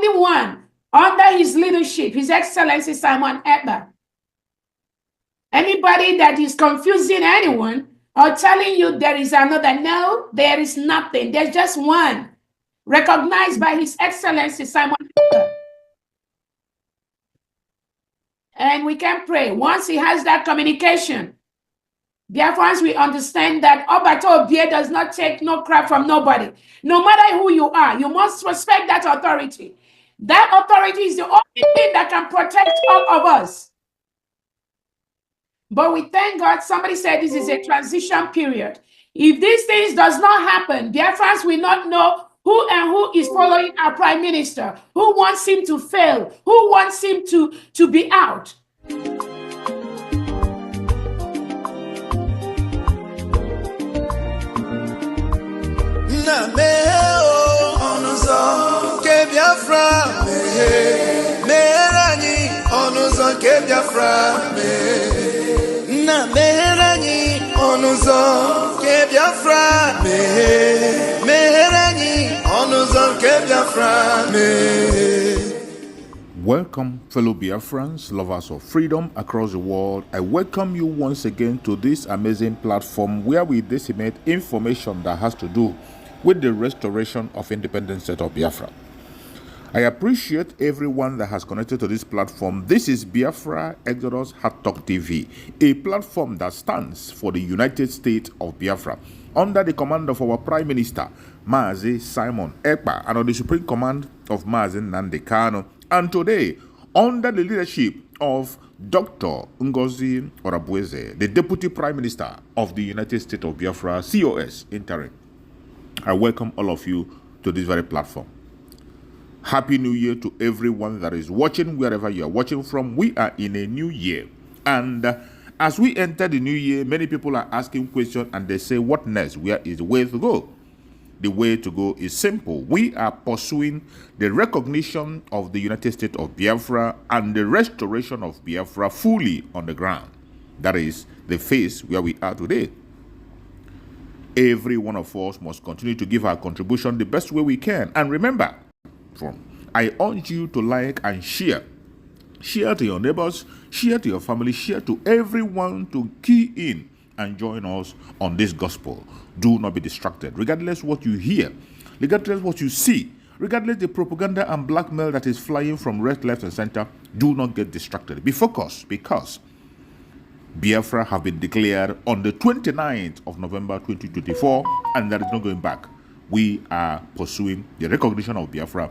only one under his leadership, His Excellency Simon Ekpa. Anybody that is confusing anyone or telling you there is another, no, there is nothing. There's just one, recognized by His Excellency Simon Ekpa. And we can pray. Once he has that communication, Biafrans, we understand that Obato Obie does not take no crap from nobody. No matter who you are, you must respect that authority. That authority is the only thing that can protect all of us. But we thank God, somebody said this is a transition period. If these things does not happen, Biafrans will not know who is following our prime minister, who wants him to fail, who wants him to be out. Welcome, fellow Biafrans, lovers of freedom across the world. I welcome you once again to this amazing platform where we disseminate information that has to do with the restoration of independent state of Biafra. I appreciate everyone that has connected to this platform. This is Biafra Exodus Hard Talk TV, a platform that stands for the United States of Biafra, under the command of our Prime Minister, Mazi Simon Ekpa, and on the supreme command of Mazi Nnamdi Kanu, and today, under the leadership of Dr. Ngozi Orabueze, the Deputy Prime Minister of the United States of Biafra, COS interim. I welcome all of you to this very platform. Happy New Year to everyone that is watching, wherever you are watching from. We are in a new year. And as we enter the new year, many people are asking questions and they say, what next? Where is the way to go? The way to go is simple. We are pursuing the recognition of the United States of Biafra and the restoration of Biafra fully on the ground. That is the phase where we are today. Every one of us must continue to give our contribution the best way we can. And remember, I urge you to like and share. Share to your neighbors, share to your family, share to everyone to key in and join us on this gospel. Do not be distracted. Regardless what you hear, regardless what you see, regardless the propaganda and blackmail that is flying from right, left, and center, do not get distracted. Be focused, because Biafra have been declared on the 29th of November 2024, and there is no going back. We are pursuing the recognition of Biafra.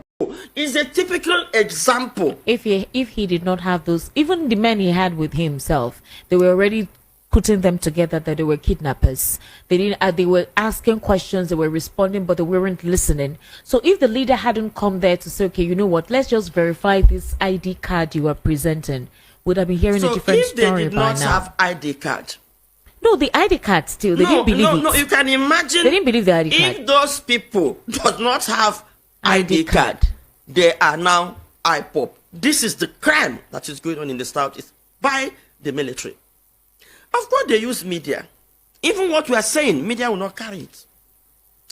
Is a typical example. If he did not have those, even the men he had with himself, they were already putting them together that they were kidnappers. They didn't. They were asking questions, they were responding, but they weren't listening. So if the leader hadn't come there to say, okay, you know what, let's just verify this ID card you are presenting, would I be hearing a different story by now? So if they did not have ID card. No, the ID card still. They didn't believe it. No, you can imagine. They didn't believe the ID card. If those people does not have ID card, they are now IPOP. This is the crime that is going on in the South by the military. Of course, they use media. Even what we are saying, media will not carry it.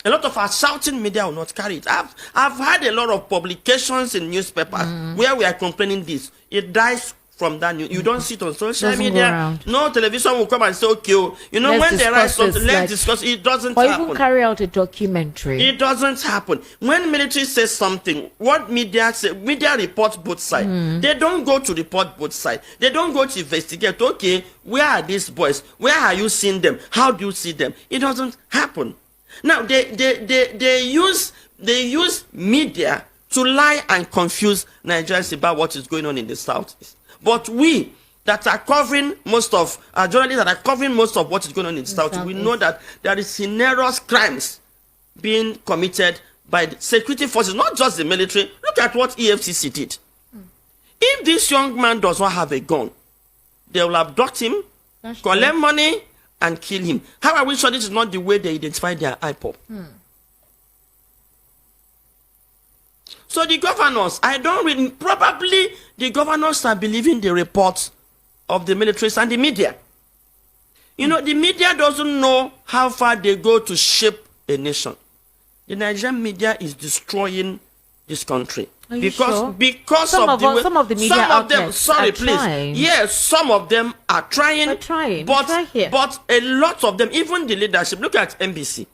A lot of our shouting, media will not carry it. I've had a lot of publications in newspapers where we are complaining this. It dies from that news. You don't see it on social media. No television will come and say, okay, you know, when they write something, let's discuss. It doesn't happen. Or even carry out a documentary. It doesn't happen. When military says something, what media say? Media reports both sides. They don't go to report both sides. They don't go to investigate. Okay, where are these boys? Where are you seeing them? How do you see them? It doesn't happen. Now they use media to lie and confuse Nigerians about what is going on in the South. But we that are covering most of journalists that are covering most of what is going on in the South, we know that there is heinous crimes being committed by the security forces, not just the military. Look at what EFCC did. If this young man does not have a gun, they will abduct him, collect money, and kill him. How are we sure this is not the way they identify their IPOP? So the governors, probably the governors are believing the reports of the militaries and the media. You know, the media doesn't know how far they go to shape a nation. The Nigerian media is destroying this country. Are you sure? Because some of some of the media some of them, outlets sorry are please, trying. yes, some of them are trying. We're trying. But Try here. but a lot of them, even the leadership, look at NBC.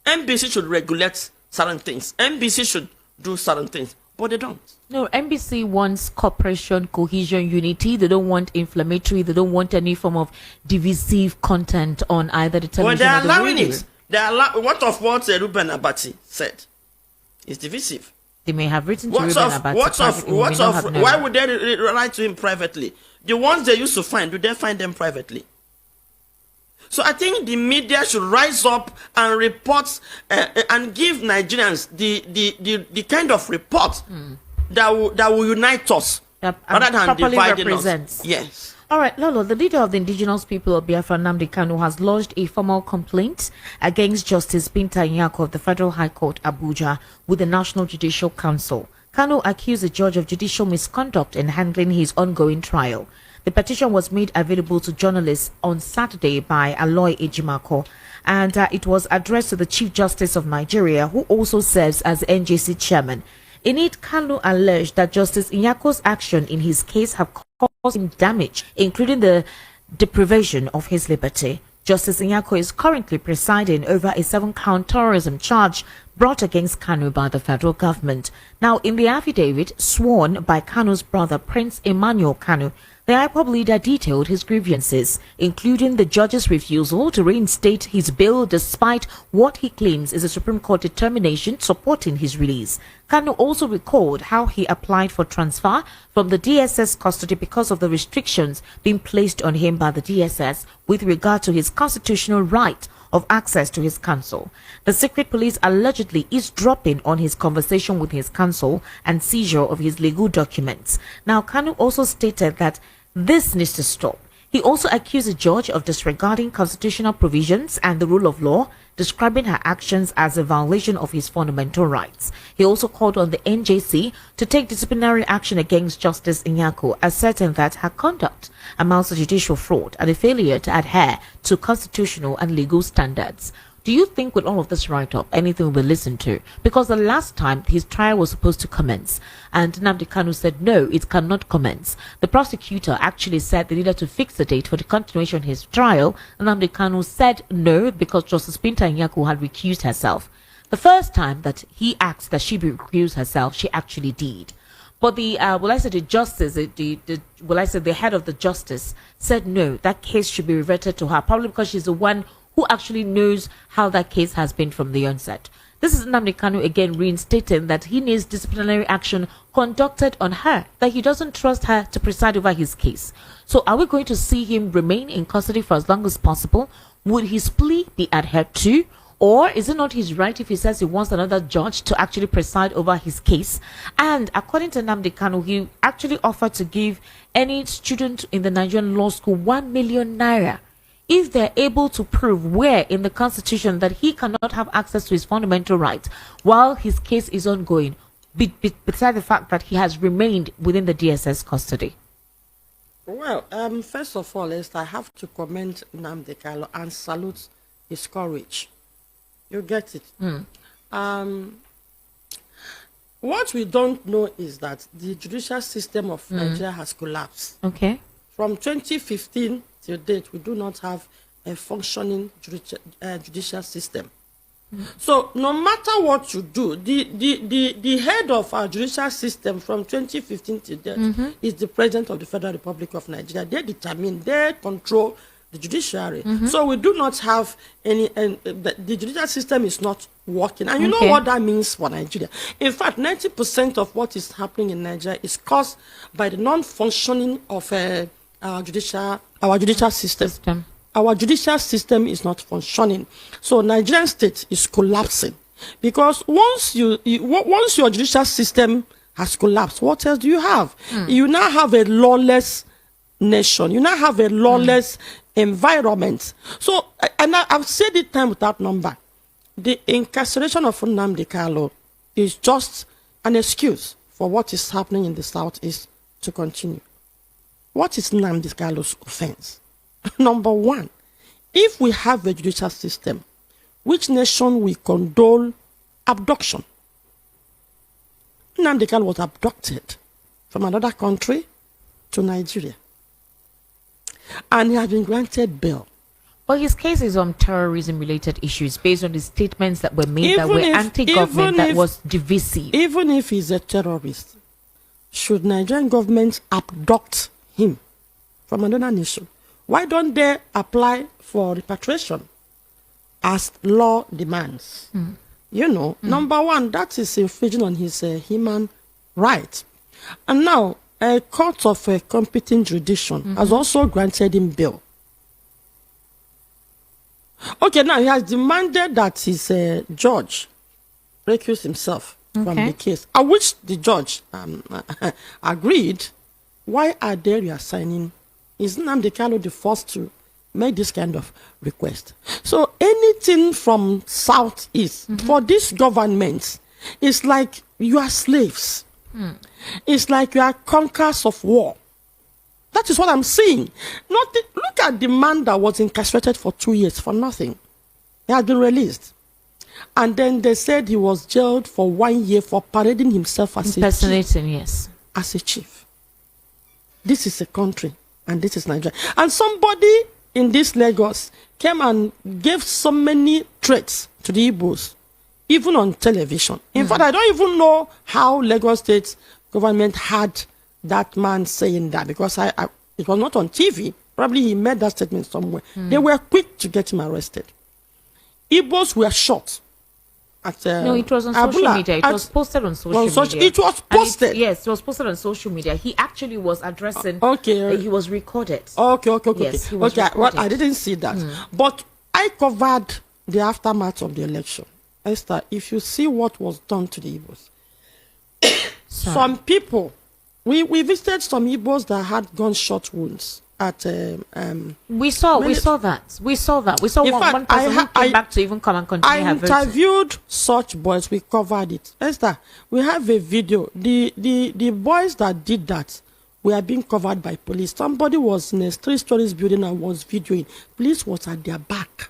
NBC should regulate certain things. NBC should do certain things, but they don't. No, NBC wants cooperation, cohesion, unity. They don't want inflammatory. They don't want any form of divisive content on either the Well, television they're or the allowing radio. it. They allow what Ruben Abati said is divisive. They may have written to What's Ruben of about what's it of privately, we what's may not of have known. why would they write to him privately? The ones they used to find, do they find them privately? So I think the media should rise up and report and give Nigerians the kind of report that will unite us That rather than properly dividing represents. us. Yes. All right, Lolo, the leader of the indigenous people of Biafra, Nnamdi Kanu, has lodged a formal complaint against Justice Binta Nyako of the Federal High Court, Abuja, with the National Judicial Council. Kanu accused the judge of judicial misconduct in handling his ongoing trial. The petition was made available to journalists on Saturday by Aloy Ejimako, and it was addressed to the Chief Justice of Nigeria, who also serves as NJC chairman. In it, Kanu alleged that Justice Nyako's action in his case have caused him damage, including the deprivation of his liberty. Justice Nyako is currently presiding over a 7-count terrorism charge brought against Kanu by the federal government. Now, in the affidavit sworn by Kanu's brother, Prince Emmanuel Kanu, the IPOB leader detailed his grievances, including the judge's refusal to reinstate his bail despite what he claims is a Supreme Court determination supporting his release. Kanu also recalled how he applied for transfer from the DSS custody because of the restrictions being placed on him by the DSS with regard to his constitutional right of access to his counsel. The secret police allegedly eavesdropping on his conversation with his counsel and seizure of his legal documents. Now, Kanu also stated that this needs to stop. He also accused the judge of disregarding constitutional provisions and the rule of law, describing her actions as a violation of his fundamental rights. He also called on the NJC to take disciplinary action against Justice Nyako, asserting that her conduct amounts to judicial fraud and a failure to adhere to constitutional and legal standards. Do you think with all of this write-up, anything will be listened to? Because the last time his trial was supposed to commence, and Nnamdi Kanu said no, it cannot commence. The prosecutor actually said they needed to fix the date for the continuation of his trial. Nnamdi Kanu said no because Justice Binta Nyako had recused herself. The first time that he asked that she be recused herself, she actually did. But the the head of the justice said no, that case should be reverted to her, probably because she's the one who actually knows how that case has been from the onset. This is Nnamdi Kanu again reinstating that he needs disciplinary action conducted on her, that he doesn't trust her to preside over his case. So are we going to see him remain in custody for as long as possible? Would his plea be adhered to? Or is it not his right if he says he wants another judge to actually preside over his case? And according to Nnamdi Kanu, he actually offered to give any student in the Nigerian law school 1 million naira if they're able to prove where in the constitution that he cannot have access to his fundamental rights while his case is ongoing, beside the fact that he has remained within the DSS custody. Well, first of all, I have to commend Nnamdi Kanu and salute his courage. You get it. What we don't know is that the judicial system of Nigeria has collapsed. Okay. From 2015 till date, we do not have a functioning judicial system. So no matter what you do, the head of our judicial system from 2015 till date is the President of the Federal Republic of Nigeria. They control the judiciary. So we do not have any, and the judicial system is not working. And you know what that means for Nigeria. In fact, 90% of what is happening in Nigeria is caused by the non-functioning of our judicial system. Our judicial system is not functioning. So Nigerian state is collapsing. Because once your judicial system has collapsed, what else do you have? You now have a lawless nation. You now have a lawless environment. So, and I've said it time without number. The incarceration of Nnamdi Kanu is just an excuse for what is happening in the Southeast to continue. What is Nnamdi Kanu's offense? Number one, if we have a judicial system, which nation will condone abduction? Nnamdi Kanu was abducted from another country to Nigeria. And he has been granted bail. But his case is on terrorism-related issues based on the statements that were made that were anti-government, that was divisive. Even if he's a terrorist, should Nigerian government abduct him from another nation? Why don't they apply for repatriation as law demands? You know, number one, that is infringing on his human rights. And now, a court of competent jurisdiction has also granted him bail. Okay, now he has demanded that his judge recuse himself from the case, at which the judge agreed. Why are they reassigning? Is Nnamdi Kanu the first to make this kind of request? So anything from Southeast for this government is like you are slaves. It's like you are conquerors of war. That is what I'm seeing. Look at the man that was incarcerated for 2 years for nothing. He has been released. And then they said he was jailed for 1 year for parading himself as impersonating, yes, as a chief. This is a country, and this is Nigeria. And somebody in this Lagos came and gave so many threats to the Igbos, even on television. In fact, I don't even know how Lagos State government had that man saying that, because it was not on TV. Probably he made that statement somewhere. They were quick to get him arrested. Igbos were shot. No, it was on social media. It was posted on social media. It was posted. Yes, it was posted on social media. He actually was addressing. He was recorded. Okay. Yes, he was recorded. Well, I didn't see that, but I covered the aftermath of the election. Esther, if you see what was done to the Igbos, some people, we visited some Igbos that had gunshot wounds. At we saw that. We saw one person who came back to even come and continue her voting. I interviewed such boys. We covered it. Esther, we have a video. The boys that did that were being covered by police. Somebody was in a 3 stories building and was videoing. Police was at their back,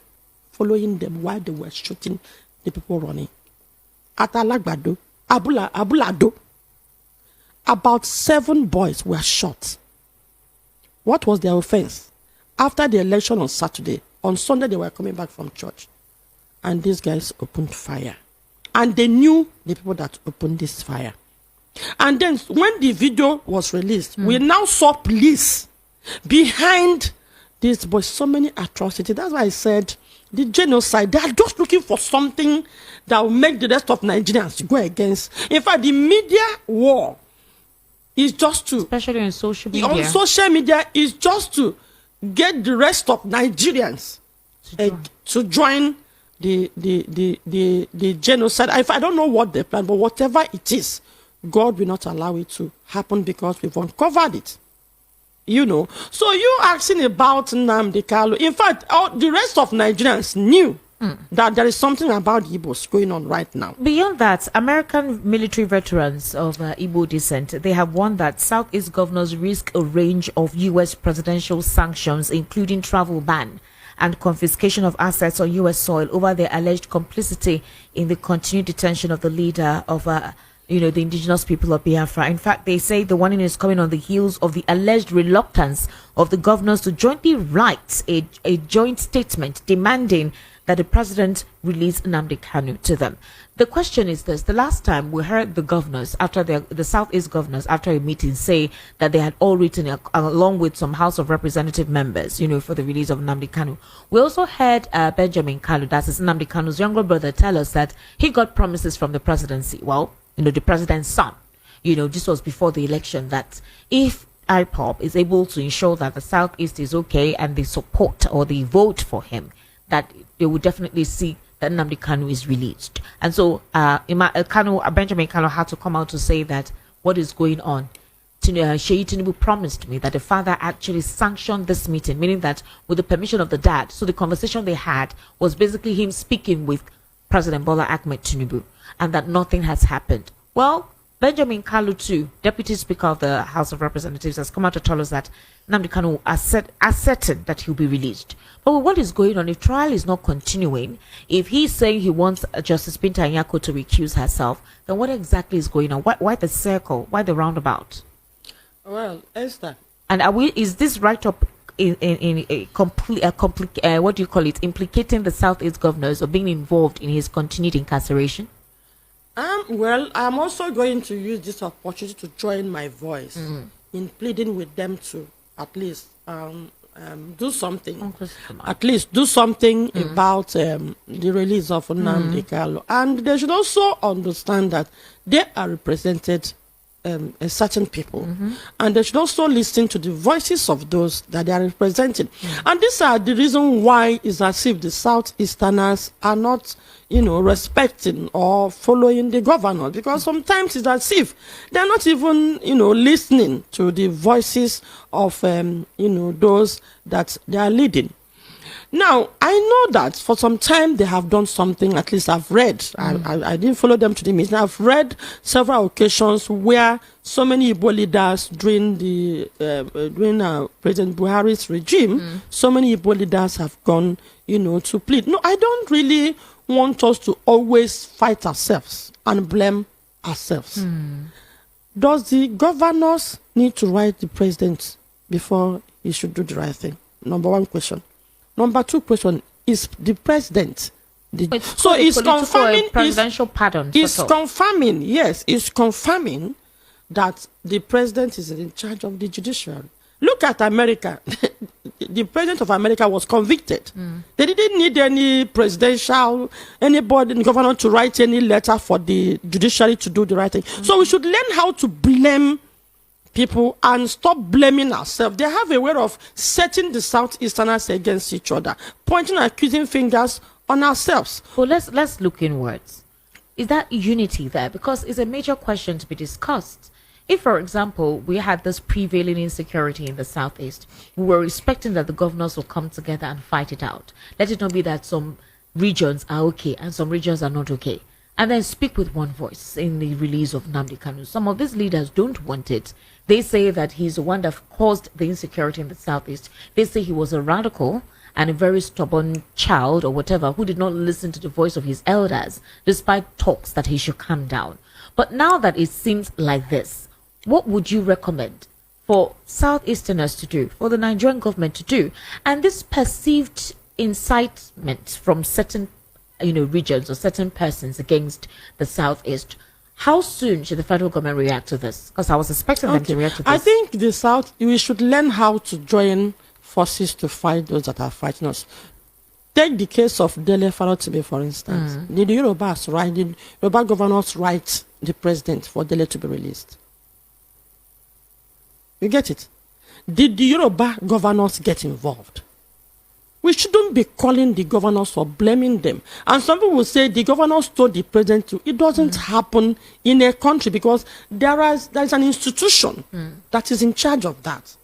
following them while they were shooting the people running. At Alagbado, Abulado, about 7 boys were shot. What was their offense? After the election on Saturday, on Sunday they were coming back from church, and these guys opened fire. And they knew the people that opened this fire. And then when the video was released, we now saw police behind these boys. So many atrocities. That's why I said the genocide, they are just looking for something that will make the rest of Nigerians go against. In fact, the media war is just to, especially on social media. On social media is just to get the rest of Nigerians to join the genocide. I don't know what they plan, but whatever it is, God will not allow it to happen because we've uncovered it. You know. So you asking about Nnamdi Kanu. In fact, the rest of Nigerians knew that there is something about Igbos going on right now. Beyond that, American military veterans of Igbo descent, they have warned that Southeast governors risk a range of U.S. presidential sanctions, including travel ban and confiscation of assets on U.S. soil over their alleged complicity in the continued detention of the leader of the indigenous people of Biafra. In fact, they say the warning is coming on the heels of the alleged reluctance of the governors to jointly write a joint statement demanding that the president release Nnamdi Kanu to them. The question is this: the last time we heard the governors, after the Southeast governors, after a meeting, say that they had all written along with some House of Representative members, for the release of Nnamdi Kanu. We also heard Benjamin Kalu, that is Nnamdi Kanu's younger brother, tell us that he got promises from the presidency. Well, the president's son. This was before the election, that if IPOB is able to ensure that the Southeast is okay and they support or they vote for him, that they will definitely see that Nnamdi Kanu is released. And so Benjamin Kanu had to come out to say that what is going on. Sheyi Tinubu promised me that the father actually sanctioned this meeting, meaning that with the permission of the dad. So the conversation they had was basically him speaking with President Bola Ahmed Tinubu, and that nothing has happened. Well, Benjamin Kalu too, Deputy Speaker of the House of Representatives, has come out to tell us that Nnamdi Kanu asserted that he'll be released. But with what is going on, if trial is not continuing, if he's saying he wants Justice Binta Nyako to recuse herself, then what exactly is going on? Why the circle? Why the roundabout? Well, Esther. And is this right up in a complete what do you call it, implicating the Southeast governors or being involved in his continued incarceration? Well, I'm also going to use this opportunity to join my voice in pleading with them to at least do something. At least do something about the release of Nnamdi Kanu. And they should also understand that they are represented a certain people, and they should also listen to the voices of those that they are representing. And these are the reason why it's as if the Southeasterners are not, respecting or following the governor, because sometimes it's as if they're not even, listening to the voices of, those that they are leading. Now, I know that for some time they have done something, at least I've read. I didn't follow them to the meeting. I've read several occasions where so many Igbo leaders during President Buhari's regime, so many Igbo leaders have gone, to plead. No, I don't really want us to always fight ourselves and blame ourselves. Does the governors need to write the president before he should do the right thing? Number one question. Number two question, is the president so it's confirming presidential pardon? It's confirming, yes, it's confirming that the president is in charge of the judiciary. Look at America. The president of America was convicted. They didn't need any anybody, governor to write any letter for the judiciary to do the right thing. So we should learn how to blame people and stop blaming ourselves. They have a way of setting the Southeasterners against each other, pointing and accusing fingers on ourselves. Well, let's look inwards. Is that unity there? Because it's a major question to be discussed. If, for example, we had this prevailing insecurity in the Southeast, we were expecting that the governors will come together and fight it out. Let it not be that some regions are okay and some regions are not okay, and then speak with one voice in the release of Nnamdi Kanu. Some of these leaders don't want it. They say that he's the one that caused the insecurity in the Southeast. They say he was a radical and a very stubborn child or whatever who did not listen to the voice of his elders, despite talks that he should calm down. But now that it seems like this, what would you recommend for Southeasterners to do, for the Nigerian government to do? And this perceived incitement from certain regions or certain persons against the Southeast, how soon should the federal government react to this? Because I was expecting them to react to this. I think the South, we should learn how to join forces to fight those that are fighting us. Take the case of Dele Farotimi, for instance. Did the Yoruba governors write the president for Dele to be released? You get it? Did the Yoruba governors get involved? We shouldn't be calling the governors or blaming them. And some people will say the governors told the president to. It doesn't happen in a country because there is an institution that is in charge of that.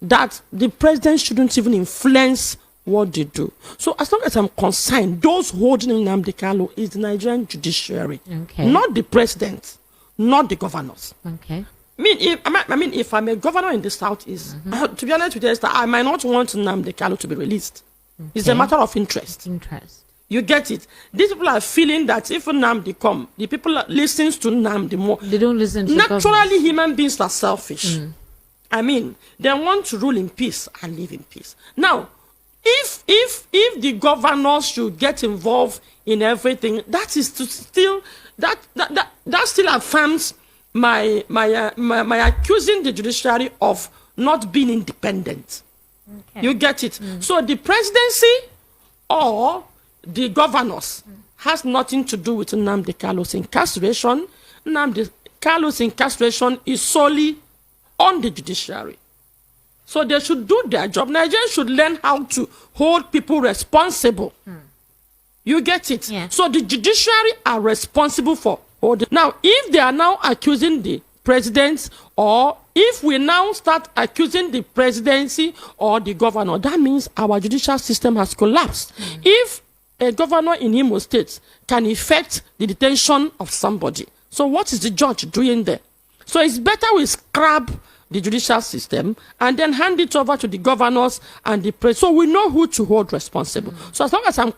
That the president shouldn't even influence what they do. So as long as I'm concerned, those holding Nnamdi Kanu is the Nigerian judiciary, not the president, not the governors. Okay. If I'm a governor in the Southeast, to be honest with you, I might not want Nnamdi Kanu to be released. It's a matter of interest. You get it? These people are feeling that if Nnamdi come, the people listens to Nnamdi more. They don't listen to naturally, human beings are selfish. They want to rule in peace and live in peace. Now, if the governors should get involved in everything, that is to still that still affirms my accusing the judiciary of not being independent. You get it? So the presidency or the governors has nothing to do with Nnamdi Kanu's incarceration. Nnamdi Kanu's incarceration is solely on the judiciary. So they should do their job. Nigerians should learn how to hold people responsible. You get it? Yeah. So the judiciary are responsible for holding. Now, if they are now accusing the president, or if we now start accusing the presidency or the governor, that means our judicial system has collapsed. If a governor in Imo State can effect the detention of somebody, So what is the judge doing there? So it's better we scrap the judicial system and then hand it over to the governors and the press, so we know who to hold responsible. So as long as I'm